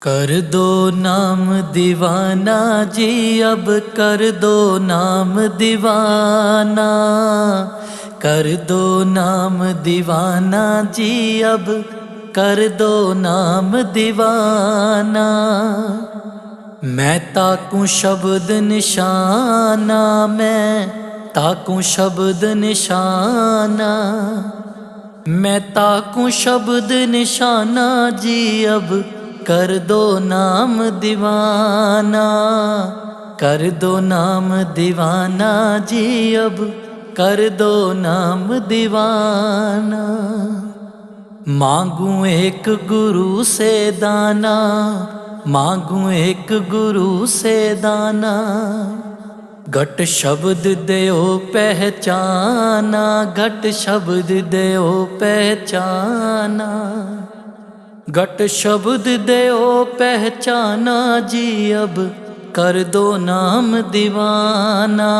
कर दो नाम दीवाना जी, अब कर दो नाम दीवाना। कर दो नाम दीवाना जी, अब कर दो नाम दीवाना। मैं ताकूं शब्द निशाना, मैं ताकूं शब्द निशाना। मैं ताकूं शब्द निशाना जी, अब कर दो नाम दीवाना। कर दो नाम दीवाना जी, अब कर दो नाम दीवाना। मांगूं एक गुरु से दाना, मांगूं एक गुरु से दाना। घट शब्द देओ पहचाना, घट शब्द देओ पहचाना। घट शब्द देओ पहचाना जी, अब कर दो नाम दीवाना।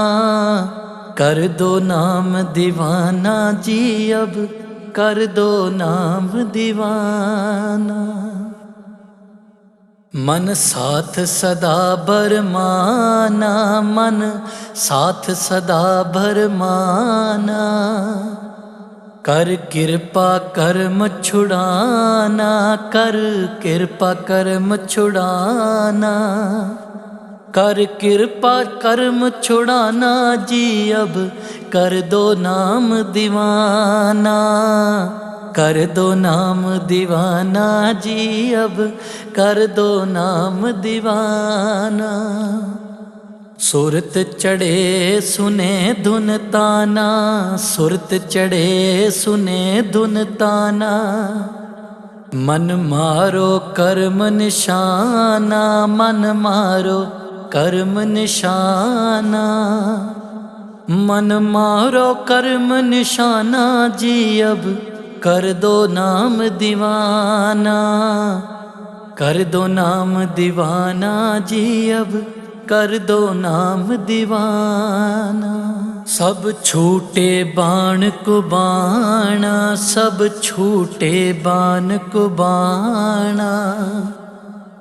कर दो नाम दीवाना जी, अब कर दो नाम दीवाना। मन साथ सदा बरमाना, मन साथ सदा बरमाना। कर कृपा कर्म छुड़ाना, कर कृपा कर्म छुड़ाना। कर कृपा कर्म छुड़ाना जी, अब कर दो नाम दीवाना। कर दो नाम दीवाना जी, अब कर दो नाम दीवाना। सुरत चढ़े सुने धुन ताना, सुरत चढ़े सुने धुन ताना। मन मारो कर्म निशाना, मन मारो कर्म निशाना। मन मारो कर्म निशाना जी, अब कर दो नाम दीवाना। कर दो नाम दीवाना जी, अब कर दो नाम दीवाना। सब छूटे बाण को बाणा, सब छूटे बाण को बाणा।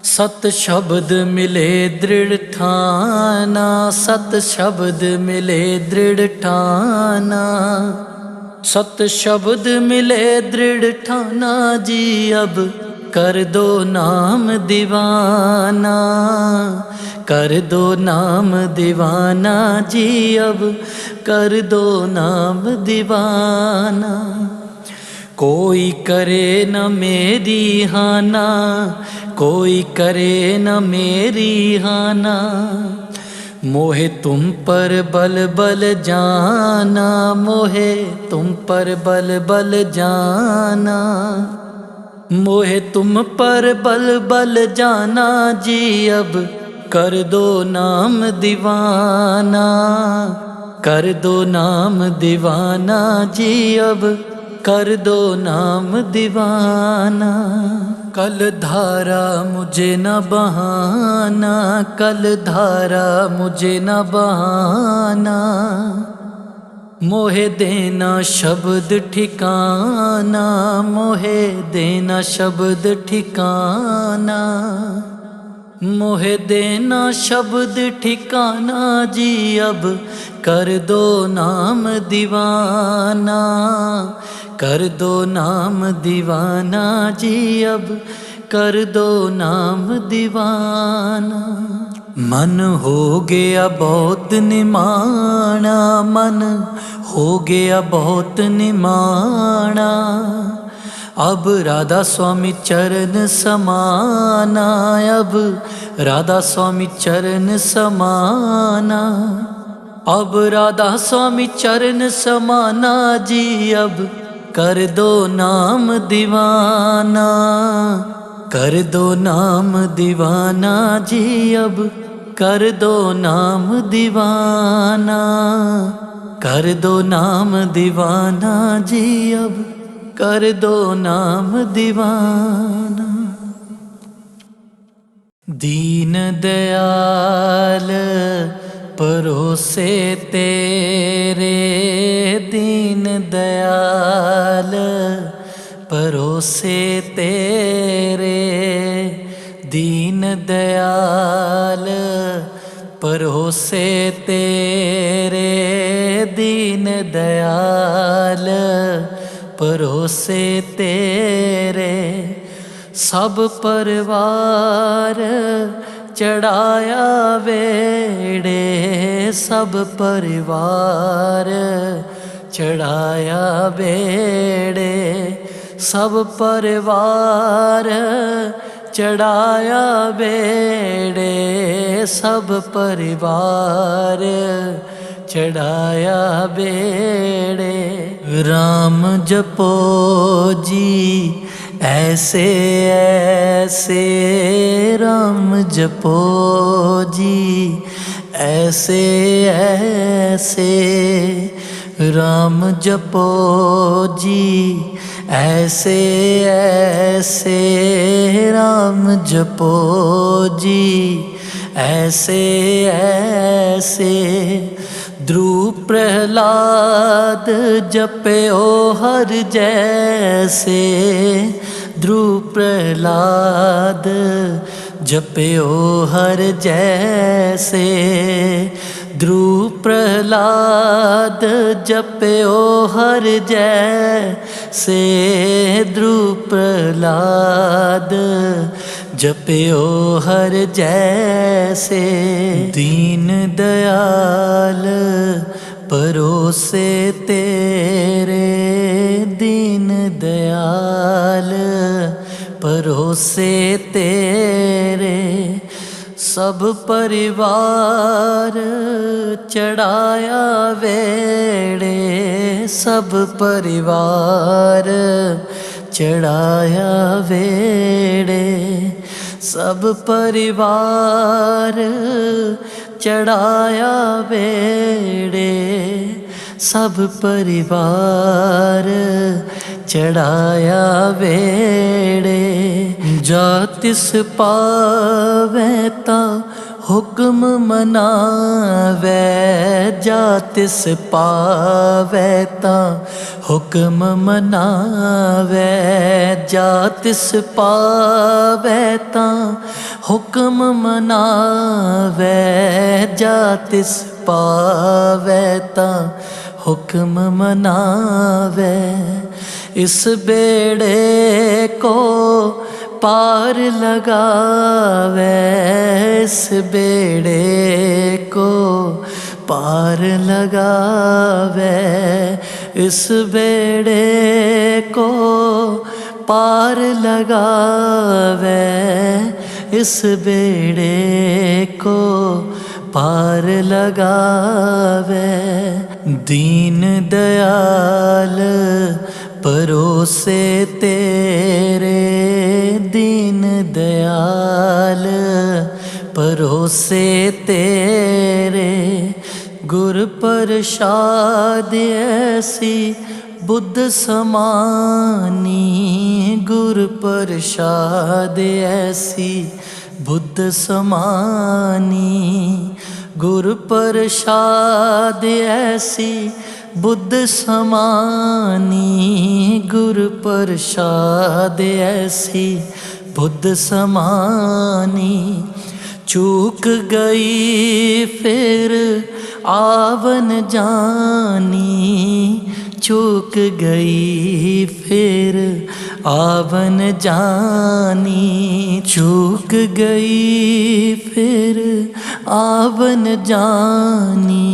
सत शब्द मिले दृढ़ ठाना, सत शब्द मिले दृढ़ ठाना। सत शब्द मिले दृढ़ ठाना जी, अब कर दो नाम दीवाना। कर दो नाम दीवाना जी, अब कर दो नाम दीवाना। कोई करे न मेरी हाना, कोई करे न मेरी हाना। मोहे तुम पर बल बल जाना, मोहे तुम पर बल बल जाना। मोहे तुम पर बल बल जाना जी, अब कर दो नाम दीवाना। कर दो नाम दीवाना जी, अब कर दो नाम दीवाना। कल धारा मुझे न बहाना, कल धारा मुझे न बहाना। मोहे देना शब्द ठिकाना, मोहे देना शब्द ठिकाना। मोहे देना शब्द ठिकाना जी, अब कर दो नाम दीवाना। कर दो नाम दीवाना जी, अब कर दो नाम दीवाना। मन हो गया बहुत निमाना, मन हो गया बहुत निमाना। अब राधा स्वामी चरण समाना, अब राधा स्वामी चरण समाना। अब राधा स्वामी चरण समाना जी, अब कर दो नाम दीवाना। कर दो नाम दीवाना जी, अब कर दो नाम दीवाना। कर दो नाम दीवाना जी, अब कर दो नाम दीवाना। दीन दयाल परोसे तेरे, दीन दयाल परोसे तेरे। दीन दयाल परोसे तेरे, दीन दयाल परोसे तेरे। सब परिवार चढ़ाया बेड़े, सब परिवार चढ़ाया बेड़े, सब परिवार चढ़ाया बेड़े, सब परिवार चढ़ाया बेड़े। राम जपो जी ऐसे ऐसे, राम जपो जी ऐसे ऐसे, राम जपो जी ऐसे ऐसे, राम जपो जी ऐसे ऐसे। ध्रुव प्रहलाद जपयो हर जैसे, ध्रुव प्रहलाद जपयो हर जैसे, ध्रुव प्रहलाद जपयो हर जैसे, ध्रुव प्रहलाद जपयो हर जैसे। दीन दयाल परोसे तेरे, दीन दयाल परोसे तेरे। सब परिवार चढ़ाया बेड़े, सब परिवार चढ़ाया बेड़े, सब परिवार चढ़ाया बेड़े, सब परिवार चढ़ाया बेड़े। जा तिस पावै ता हुक्म मनावै, जा तिस पावै ता हुक्म मनावै, जा तिस पावै ता हुक्म मनावै, जा तिस पावै ता हुक्म मनावै। इस बेड़े को पार लगावै, इस बेड़े को पार लगावै, इस बेड़े को पार लगावै, इस बेड़े को पार लगावै। दीन दयाल परोसे तेरे, दीन दयाल परोसे तेरे। गुर प्रसाद ऐसी बुद्ध समानी, गुर प्रसाद ऐसी बुद्ध समानी, गुर प्रसाद ऐसी बुद्ध समानी, गुर प्रसाद ऐसी बुद्ध समानी। चूक गई फिर आवन जानी, चूक गई फिर आवन जानी, चूक गई फिर आवन जानी,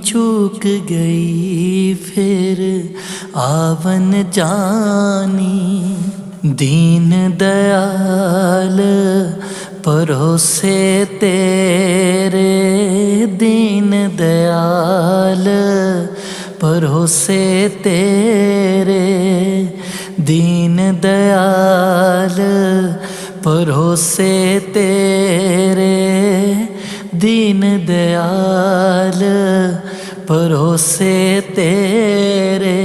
चूक गई फिर आवन जानी। दीन दयाल परोसे तेरे, दीन दयाल परोसे तेरे, दीन दयाल परोसे तेरे, दीन दयाल परोसे तेरे।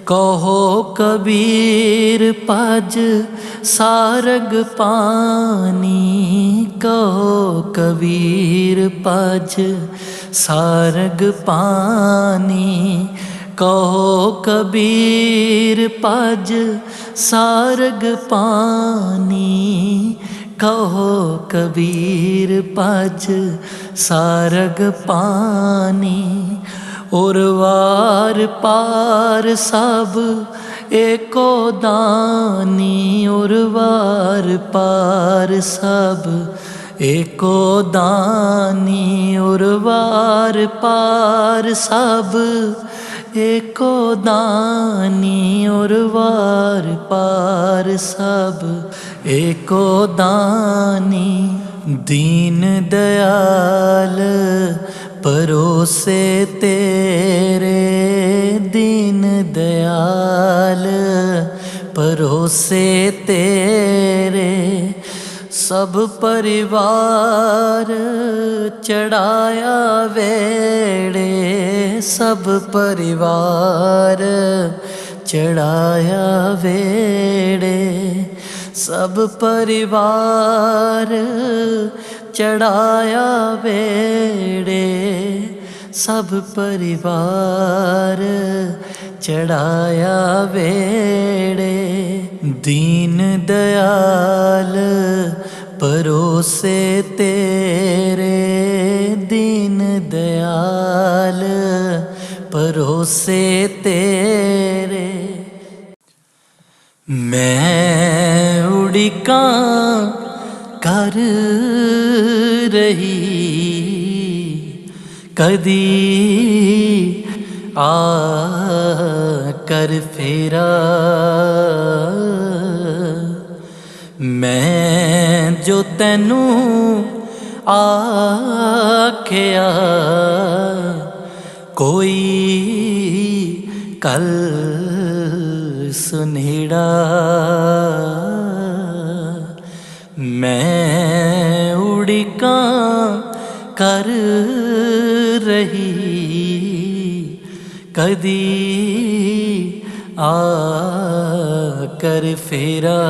कहो कबीर पज सारग पानी, कहो कबीर पज सारग पानी, कहो कबीर पज सारग पानी, कहो कबीर भज सारग पानी। और वार पार सब एको दानी। और वार पार सब एको दानी। और वार पार सब एको दानी। और वार पार सब एको दानी। दीन दयाल परोसे तेरे। दीन दयाल परोसे तेरे। सब परिवार चढ़ाया वेड़े। सब परिवार चढ़ाया वेड़े। सब परिवार चढ़ाया वेड़े। सब परिवार चढ़ाया वेड़े। दीन दयाल परोसे तेरे। दीन दयाल परोसे तेरे। मैं उड़िकां कर रही कदी आ कर फेरा। मैं जो तैनू आख्या कोई कल सुनेड़ा। मैं उड़िकां कर रही कदी आ कर फेरा।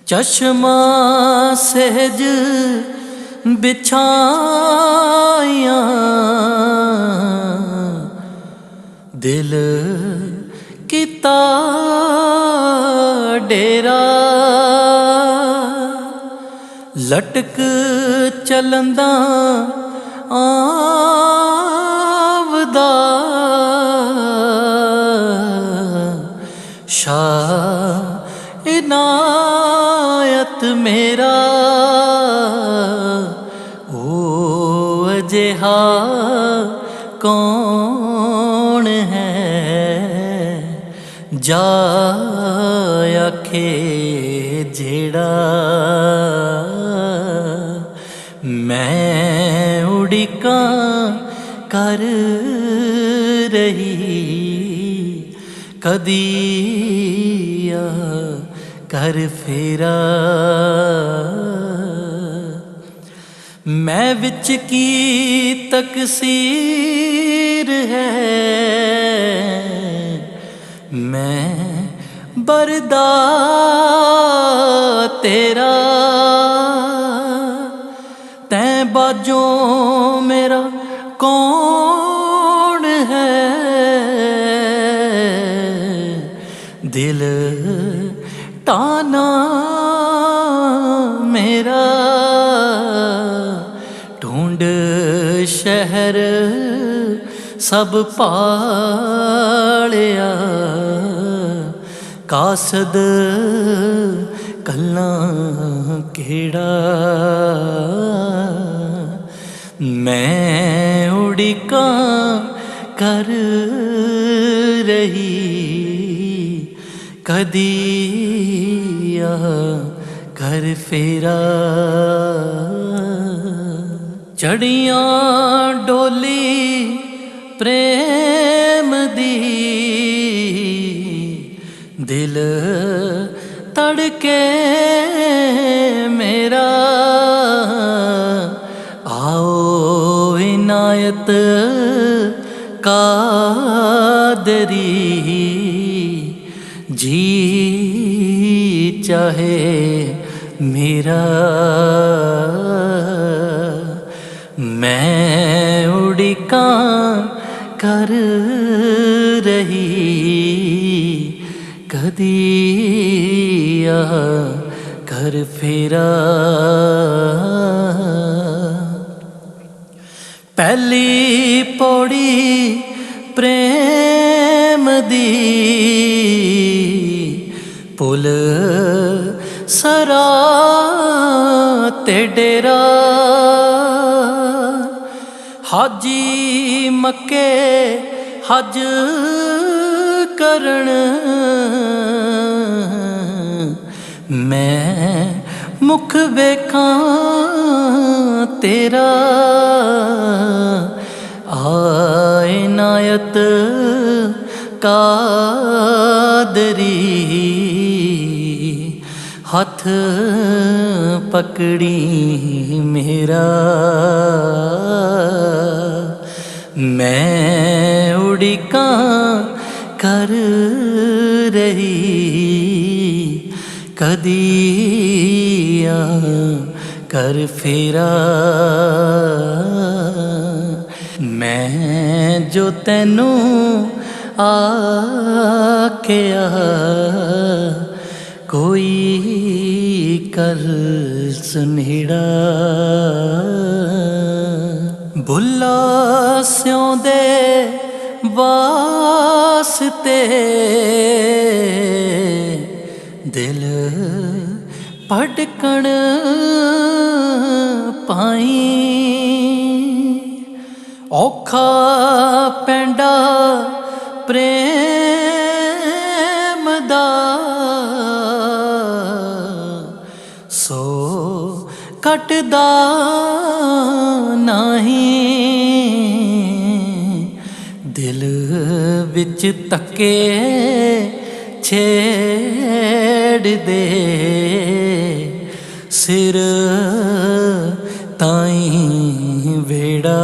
चश्मा सहज बिछाया दिल किता डेरा। लटक चलंदा आवदा शाह इनायत मेरा। ओ अजेहा कौन है जा आखे जेड़ा। मैं उड़िकां कर रही कदी आ कर फेरा। मैं विच की तकसीर है मैं बरदा तेरा। तैं बाजों मेरा कौन है दिल ताना मेरा। ढूंढ शहर सब पालिया कासद कल्ला केड़ा। मैं उड़िकां कर रही कदी आ कर फेरा। चढ़ियां डोली प्रेम दी दिल तड़के मेरा। आओ इनायत कादरी जी चाहे मेरा। मैं उड़िकां कर रही कदी आ कर फेरा। पहली पौड़ी प्रेम दी पुल सरा ते डेरा। हाजी मक्के हज करन मैं मुख वेखां तेरा। आए नायत कादरी हथ पकड़ी मेरा। मैं उड़िकां कर रही कदी आ कर फेरा। मैं जो तैनू आख्या कोई कर सुनेड़ा। बुला स्यों दे वास्ते दिल भटकण पाई। औखा पैंडा प्रेम दा सो कटदा नहीं। दिल विच तके छेड़ दे सिर ताईं वेड़ा।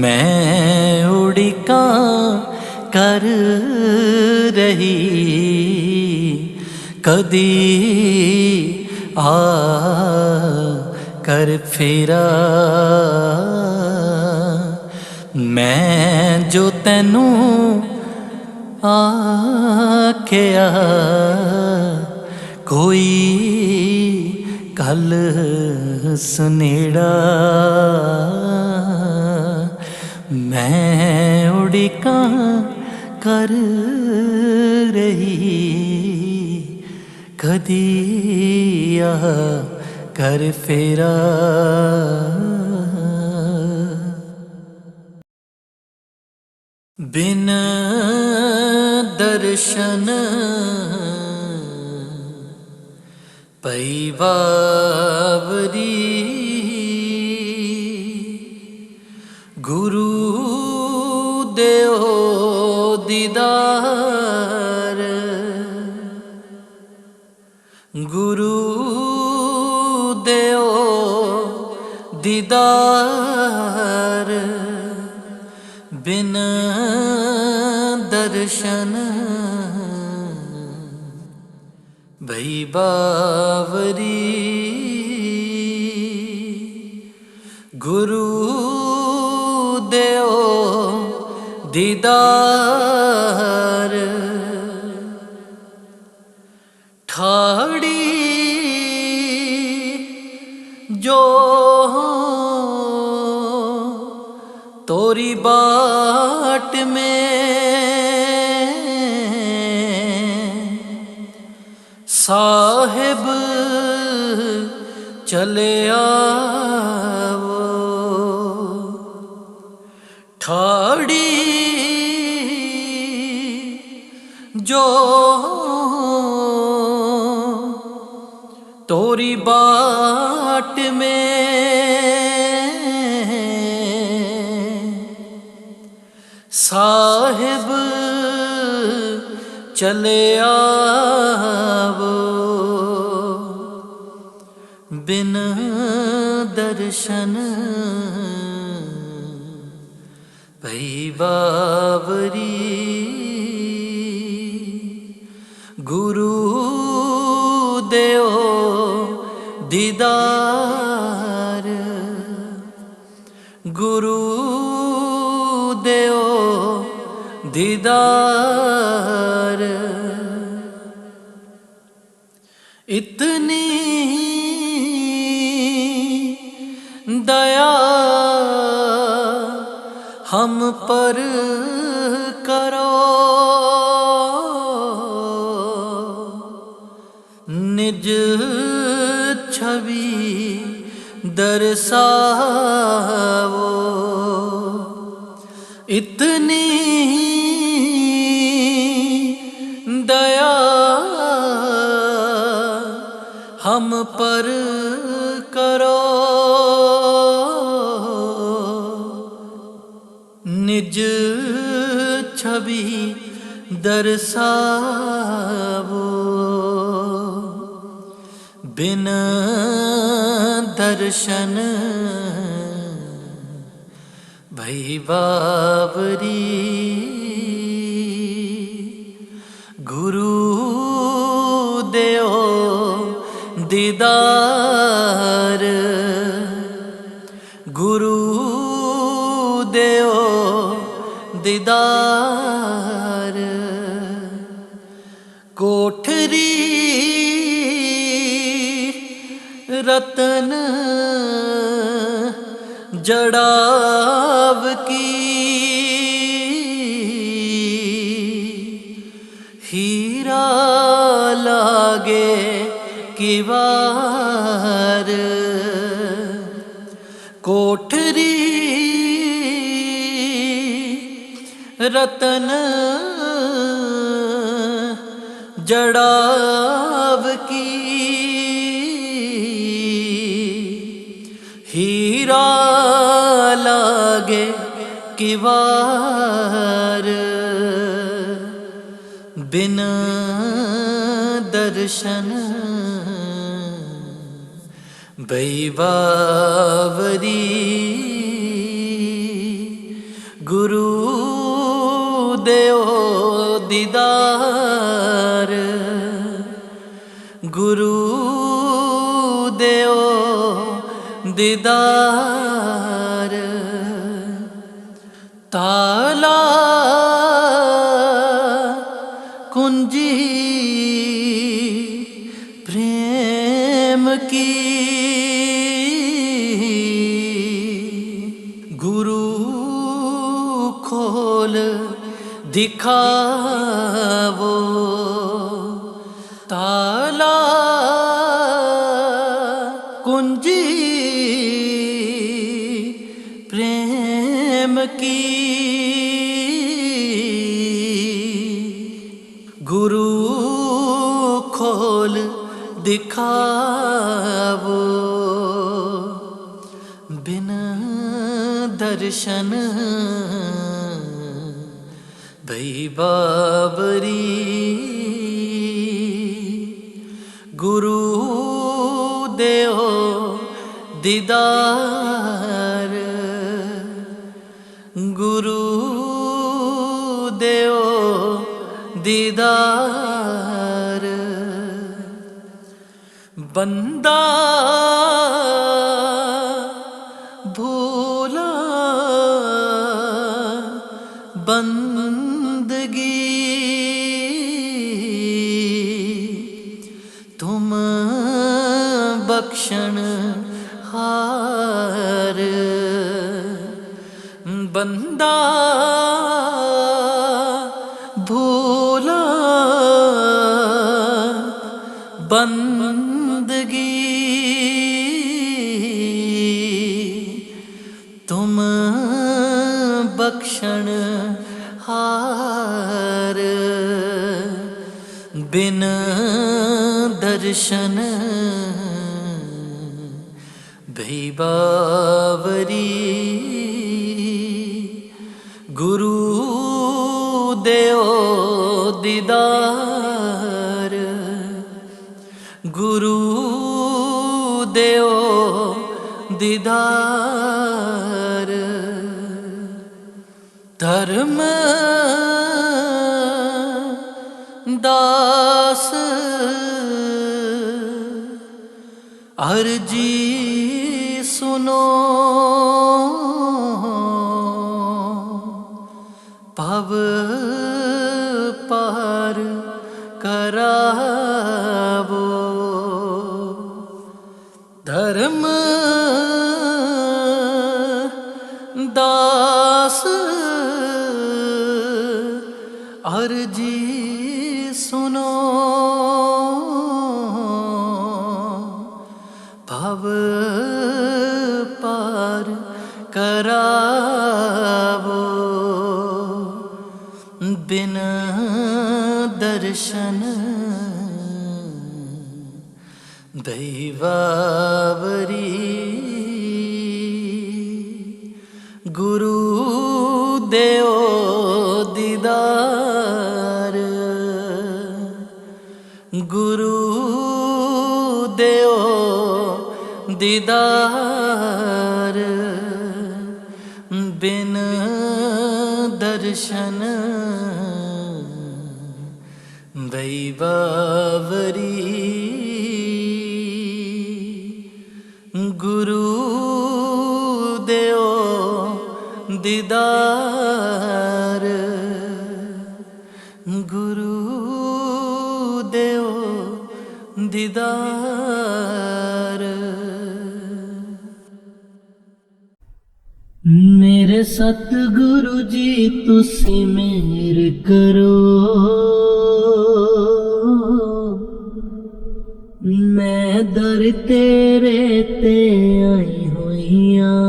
मैं उड़िकां कर रही कदी आ कर फेरा। मैं जो तैनू आख्या कोई कल सुनेड़ा। मैं उड़िकां कर रही कदी आ कर फेरा। बिन दर्शन पई बावरी गुरु देओ दीदार। गुरु देओ दीदार बिन दर्शन भई बावरी। गुरु देओ दीदार ठाड़ी जो तोरी बाट में साहिब चले आवो। ठाड़ी जो तोरी बाट में साहिब चले आवो। बिन दर्शन भई बावरी। गुरु देओ दीदार। गुरु देओ दीदार दीदार। इतनी दया हम पर करो, निज छवि दर्शावो। इतनी दया हम पर करो, निज छवि दर्शावो। बिन दर्शन भई बावरी, गुरु देओ दीदार। गुरु देओ दीदार। कोठरी रतन जड़ाव की, हीरा लागे किवार। कोठरी रतन जड़ाव की, हीरा लागे किवार। बिन दर्शन भई बावरी, गुरु देओ दीदार। गुरु देओ दीदार। ताला कुंजी प्रेम की, गुरु खोल दिखावो। ताला कुंजी प्रेम की, गुरु खोल दिखावो। बिन दर्शन भई बावरी, गुरु देओ दीदार। गुरु देओ दीदार। बंदा भूला बंदगी, तुम बख्शण हार। बंदा भूला बंदगी, तुम बख्शण हार। बिन दर्शन भई बावरी, गुरु देओ दीदार। गुरु देओ दीदार। धर्म दास अर्जी सुनो, पव करावो। धर्म दास अर्जी सुनो, भव पार करावो। बिन दर्शन दैवावरी, गुरु देओ दीदार। गुरु देओ दीदार, बिन दर्शन दैवावरी। गुरु देओ दीदार, गुरु देओ दीदार। मेरे सतगुरु जी तुसी मेहर करो, मैं दर तेरे ते आई होइयां।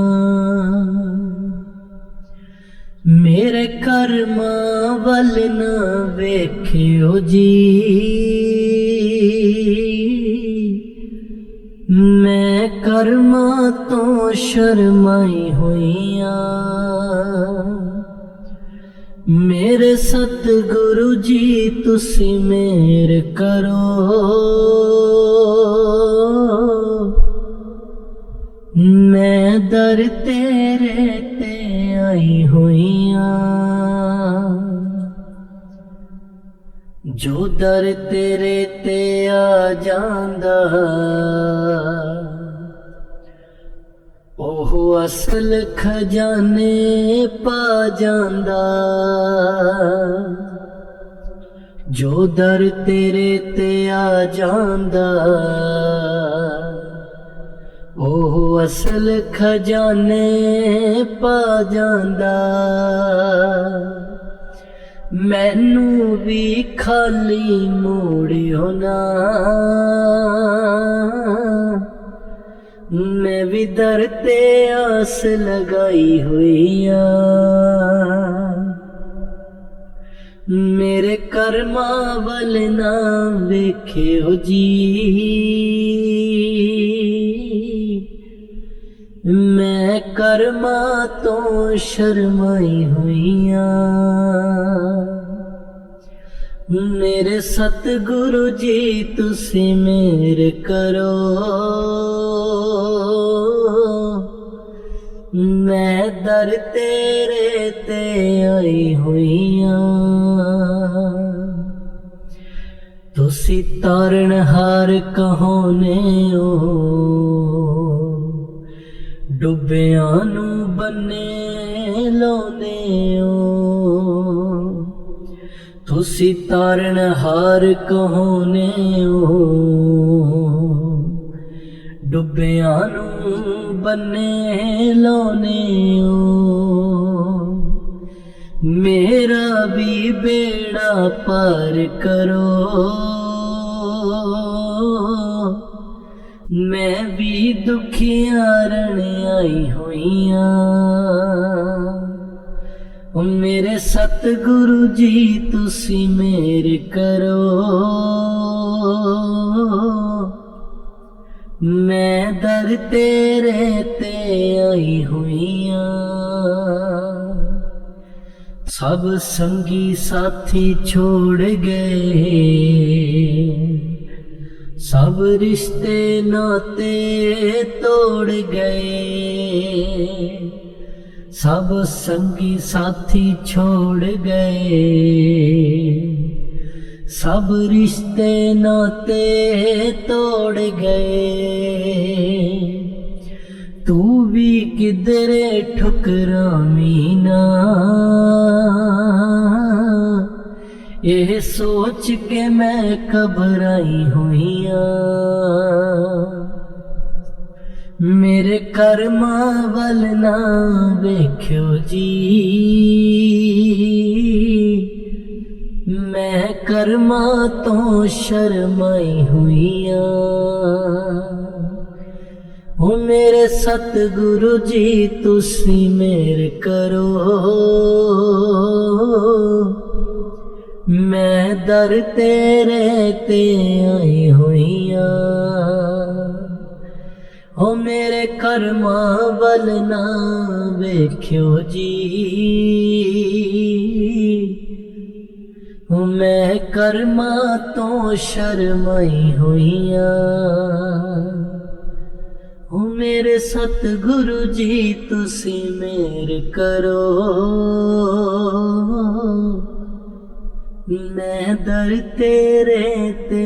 मेरे कर्मा वल ना वेख्यो जी, मैं कर्मा तो शर्माई होइयां। मेरे सतगुरु जी तुसी मेहर करो, मैं दर तेरे ते आई होइयां। जो दर तेरे ते आ जांदा, ओह असल खजाने पा जांदा। जो दर तेरे ते आ जांदा, ओह असल खजाने पा जांदा। मैनू भी खाली मोड़ियो ना, मैं भी दर ते आस लगाई हुई। मेरे कर्मा वल ना वेख्यो जी, मैं कर्मा तो शर्माई हुइयां। मेरे सतगुरु जी तुसी मेहर करो, मैं दर तेरे ते आई हुइयां। तुसी तारणहार कहोने हो, डुबियां नू बन्ने लाउने हो। तुसी तारणहार कहोने हो, डुबियां नू बन्ने लाउने हो। मेरा भी बेड़ा पार करो, मैं भी दुखियारन आई हुइयां। मेरे सतगुरु जी तुसी मेहर करो, मैं दर तेरे ते आई हुइयां। सब संगी साथी छोड़ गए, सब रिश्ते नाते तोड़ गए। सब संगी साथी छोड़ गए, सब रिश्ते नाते तोड़ गए। तू भी किधरे ठुकरामी ना, ਇਹ ਸੋਚ ਕੇ ਮੈਂ ਘਬਰਾਈ ਹੋਈਆਂ ਮੇਰੇ ਕਰਮਾਂ ਵੱਲ ਨਾ ਵੇਖਿਓ ਜੀ ਮੈਂ ਕਰਮਾਂ ਤੋਂ ਸ਼ਰਮਾਈ ਹੋਈਆਂ ਓ ਮੇਰੇ ਸਤਿਗੁਰੂ ਜੀ ਤੁਸੀਂ ਮੇਰ ਕਰੋ ਮੈਂ ਦਰ ਤੇਰੇ ਤੇ ਆਈ ਹੋਈਆਂ ਓ ਮੇਰੇ ਕਰਮਾਂ ਵੱਲ ਨਾ ਵੇਖਿਓ ਜੀ ਓ ਮੈਂ ਕਰਮਾਂ ਤੋਂ ਸ਼ਰਮਾਈ ਹੋਈਆਂ ਓ ਮੇਰੇ ਸਤਿਗੁਰੂ ਜੀ ਤੁਸੀਂ ਮੇਰ ਕਰੋ ਮੈਂ ਦਰ ਤੇਰੇ ਤੇ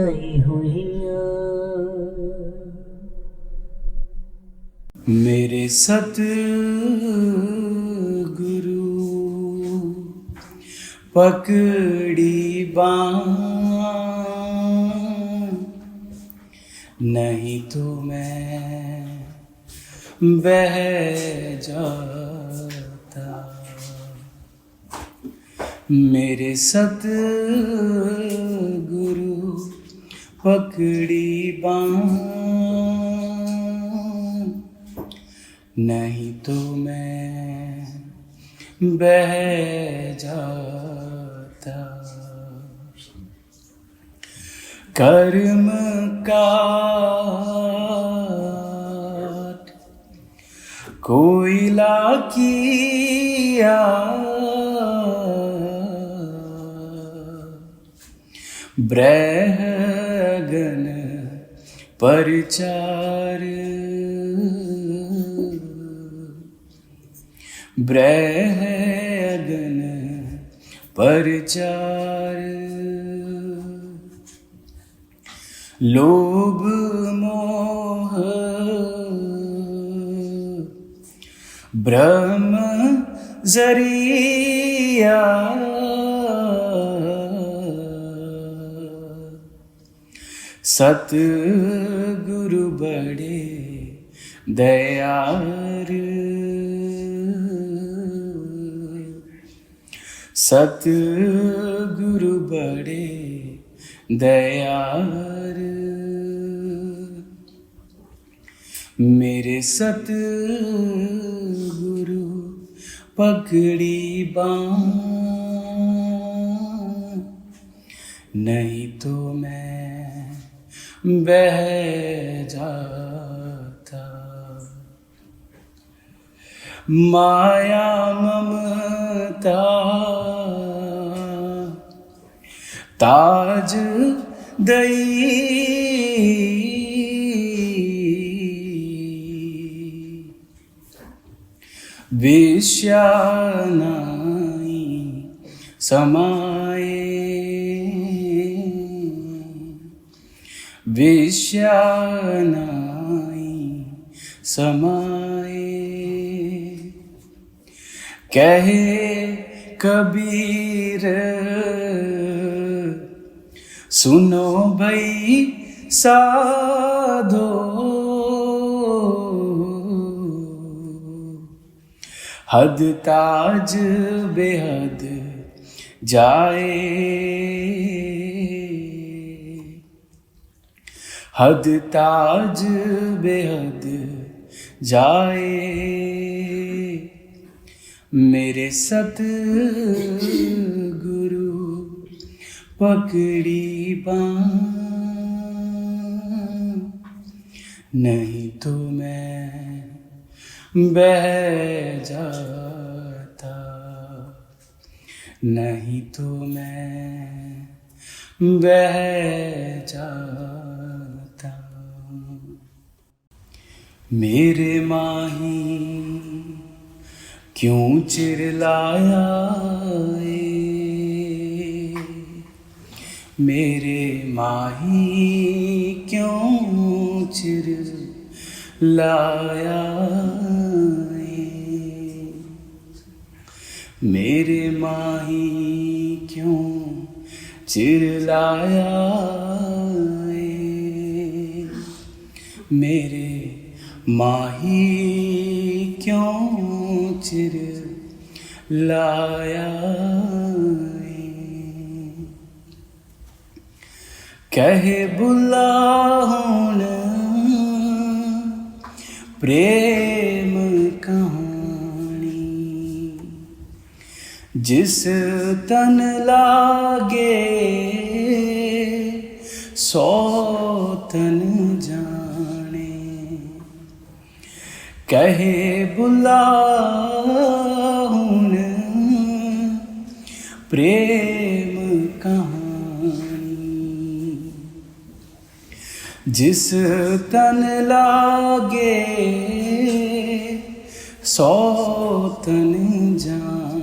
ਆਈ ਹੋਈਆਂ मेरे सतगुरु पकड़ी बाँह नहीं तो मैं बह जाता मेरे सतगुरु पकड़ी बाँह नहीं तो मैं बह जाता कर्म काट कोयला किया ब्रहगन परचार ब्रहगन परचार लोभ मोह ब्रह्म जरिया सतगुरु बड़े दयार सतगुरु बड़े दयार मेरे सतगुरु पकड़ी बाँह नहीं तो मैं बह जाता माया ममता ताज दई विश्यानाई समाए विश्यानाई समाए कहे कबीर सुनो भई साधो हद ताज बेहद जाए हद ताज बेहद जाए मेरे सतगुरु पकड़ी बाँह नहीं तो मैं बह जाता नहीं तो मैं बह जाता मेरे माही क्यों चिरलाया मेरे माही क्यों चिरलाया मेरे माही क्यों चिरलाया है, मेरे माही क्यों चिरलाया है। कहे बुला हुण प्रेम कहानी, जिस तन लागे सौ तन जाने। कहे बुला हुण प्रेम कहानी, जिस तन लागे सौ तन जाने।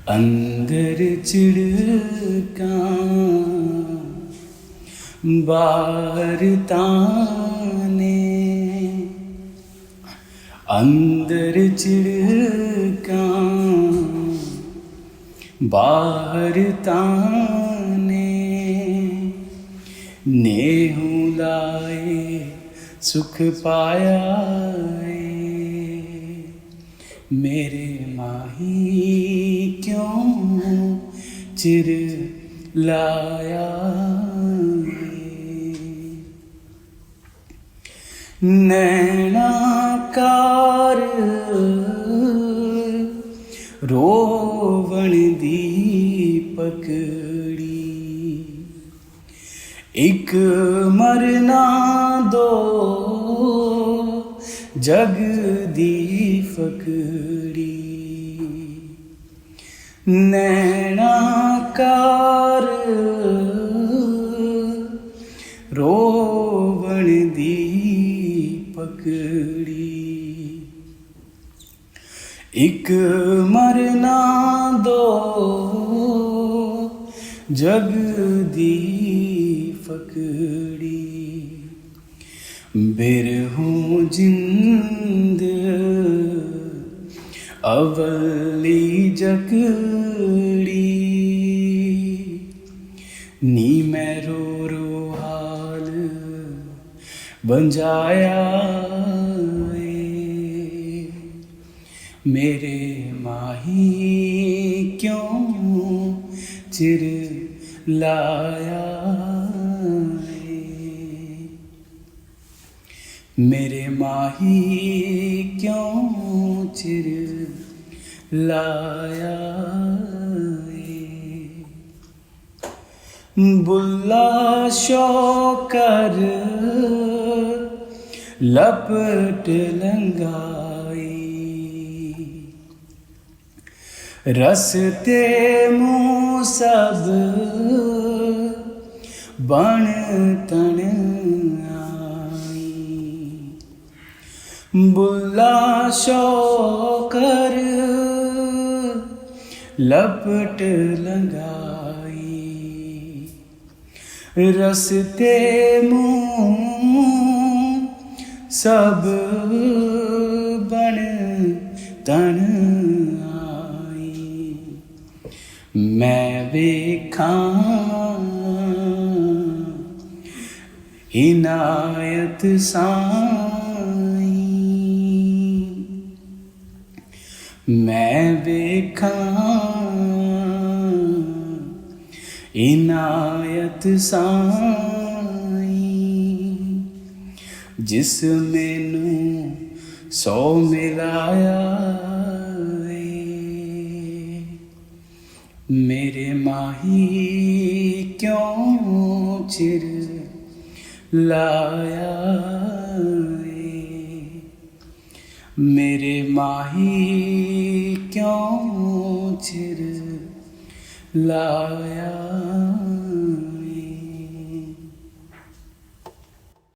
अंदर चिड़का बाहर ताने, अंदर चिड़का बाहर ताने। नेहू लाए सुख पाया है, मेरे माही क्यों चिर लाया है। नैनाकार रोवण दी पकड़ी, एक मरना दो जग दी फकड़ी। नैनाकार रोवण दी पकड़ी, एक मरना दो जग दी फकड़ी। बिरहूं जिंद अवली जकड़ी, नी मैं रो रो हाल बंजाया है, मेरे माही क्यों चिर लाया है। मेरे माही क्यों चिर लाया है। बुल्ला शौकर लपट लंगाई, रसते मुँह सब बन तन आई। बुल्ला शौकर लपट लंगाई, रसते मुँह सब बन तन आई। मैं वेखां इनायत साईं, मैं वेखां इनायत साईं, जिस मैनू सौ मिलाया है, मेरे माही क्यों चिर लाया है, मेरे माही क्यों चिर लाया।